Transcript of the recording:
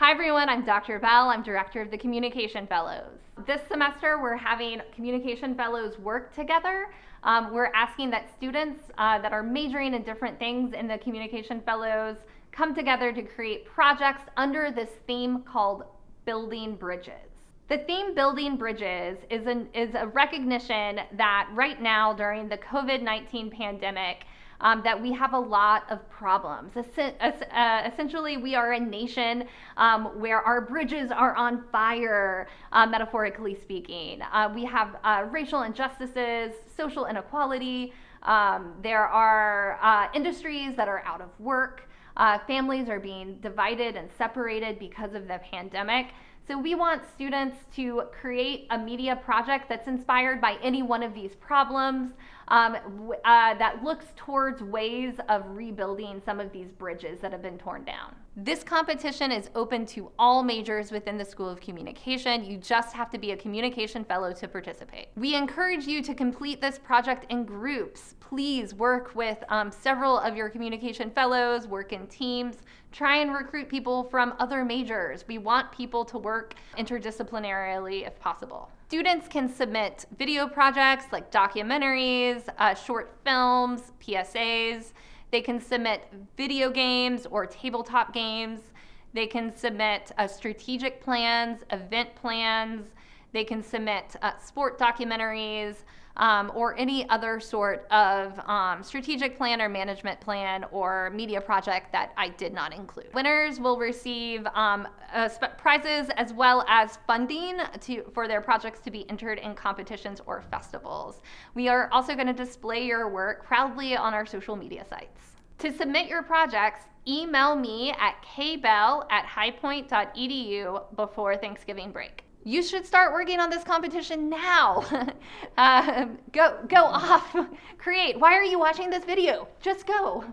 Hi everyone, I'm Dr. Bell. I'm Director of the Communication Fellows. This semester we're having Communication Fellows work together. We're asking that students that are majoring in different things in the Communication Fellows come together to create projects under this theme called Building Bridges. The theme Building Bridges is a recognition that right now during the COVID-19 pandemic, that we have a lot of problems. Essentially, we are a nation where our bridges are on fire, metaphorically speaking. We have racial injustices, social inequality. There are industries that are out of work. Families are being divided and separated because of the pandemic. So we want students to create a media project that's inspired by any one of these problems, that looks towards ways of rebuilding some of these bridges that have been torn down. This competition is open to all majors within the School of Communication. You just have to be a Communication Fellow to participate. We encourage you to complete this project in groups. Please work with several of your Communication Fellows, work in teams, try and recruit people from other majors. We want people to work interdisciplinarily if possible. Students can submit video projects like documentaries, short films, PSAs. They can submit video games or tabletop games. They can submit strategic plans, event plans. They can submit sport documentaries, or any other sort of strategic plan or management plan or media project that I did not include. Winners will receive prizes as well as funding for their projects to be entered in competitions or festivals. We are also going to display your work proudly on our social media sites. To submit your projects, email me at kbell@highpoint.edu before Thanksgiving break. You should start working on this competition now. Go off, create. Why are you watching this video? Just go.